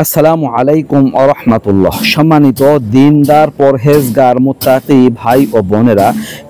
আসসালামু আলাইকুম ওয়া রাহমাতুল্লাহ। সম্মানিত দিনদার পরহেজগার মুত্তাকি ভাই ও বোনেরা,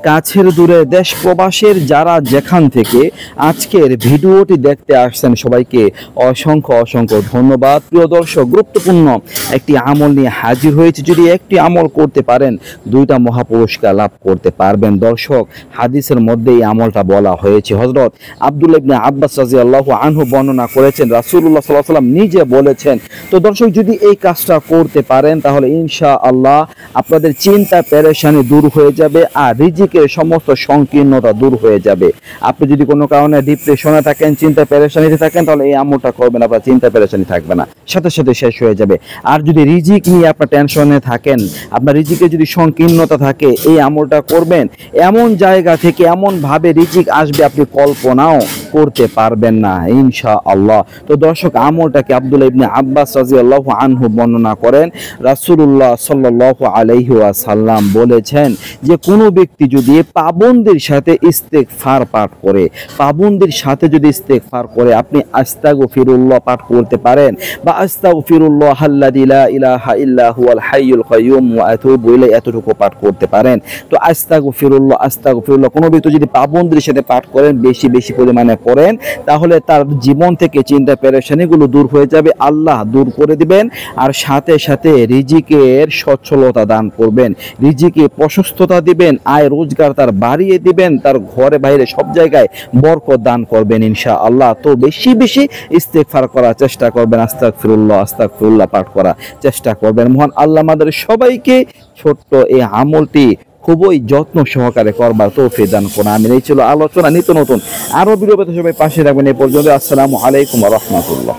কাছের দূরে দেশ প্রবাসের যারা যেখান থেকে আজকের ভিডিওটি দেখতে আসছেন, সবাইকে অসংখ্য অসংখ্য ধন্যবাদ। প্রিয় দর্শক, গুরুত্বপূর্ণ একটি আমল নিয়ে হাজির হয়েছে। যদি একটি আমল করতে পারেন, দুইটা মহাপুরস্কার লাভ করতে পারবেন। দর্শক, হাদিসের মধ্যে এই আমলটা বলা হয়েছে। হযরত আব্দুল্লাহ ইবনে আব্বাস রাদিয়াল্লাহু আনহু বর্ণনা করেছেন, রাসূলুল্লাহ সাল্লাল্লাহু আলাইহি ওয়াসাল্লাম নিজে বলেছেন। তো দর্শক, যদি এই কাজটা করতে পারেন তাহলে ইনশাআল্লাহ আপনাদের চিন্তা পেরেশানি দূর হয়ে যাবে আর রিজিকের সমস্ত সংকীর্ণতা দূর হয়ে যাবে। আপনি যদি কোনো কারণে ডিপ্রেশনে থাকেন, চিন্তা পেরেশানিতে থাকেন, তাহলে এই আমলটা করবেন, আপনার চিন্তা পেরেশানি থাকবে না, সাথে সাথে শেষ হয়ে যাবে। আর যদি রিজিক নিয়ে আপনার টেনশনে থাকেন, আপনার রিজিকের যদি সংকীর্ণতা থাকে, এই আমলটা করবেন, এমন জায়গা থেকে এমন ভাবে রিজিক আসবে আপনি কল্পনাও করতে পারবেন না ইনশাআল্লাহ। তো দর্শক, আমলটাকে আব্দুল্লাহ ইবনে আব্বাস রাদিয়াল্লাহু আনহু বর্ণনা করেন, রাসূলুল্লাহ সাল্লাল্লাহু আলাইহি ওয়াসাল্লাম বলেছেন যে কোনো ব্যক্তি যদি পাবন্দের সাথে ইস্তেগফার পাঠ করে, পাবন্দের সাথে যদি ইস্তেগফার করে, আপনি আস্তাগফিরুল্লাহ পাঠ করতে পারেন বা আস্তাগফিরুল্লাহ আল্লাযী লা ইলাহা ইল্লা হুয়াল হাইয়ুল কাইয়্যুম ওয়া আতুবু ইলাইহি, এতটুকু পাঠ করতে পারেন। তো আস্তাগফিরুল্লাহ কোনো ব্যক্তি যদি পাবন্দের সাথে পাঠ করেন, বেশি বেশি পরিমাণে করেন, তাহলে তার জীবন থেকে চিন্তা পেরেশানিগুলো দূর হয়ে যাবে, আল্লাহ দূর করে দিবেন। আর সাথে সাথে রিজিকের সচ্ছলতা দান করবেন, রিজিকে প্রশস্ততা দিবেন, আয় রোজগার তার বাড়িয়ে দিবেন, তার ঘরে বাইরে সব জায়গায় বরকত দান করবেন ইনশাআল্লাহ। তো বেশি বেশি ইস্তেগফার করার চেষ্টা করবেন, আস্তাগফিরুল্লাহ পাঠ করার চেষ্টা করবেন। মহান আল্লাহ আমাদের সবাইকে ছোট্ট এই আমলটি খুবই যত্ন সহকারে করবার তৌফিক দান করুন। আমিন। এই ছিল আলোচনা। নিত্য নতুন আরো ভিডিও পেতে সবাই পাশে রাখবেন। এই পর্যন্ত আসসালামু আলাইকুম ওয়া রাহমাতুল্লাহ।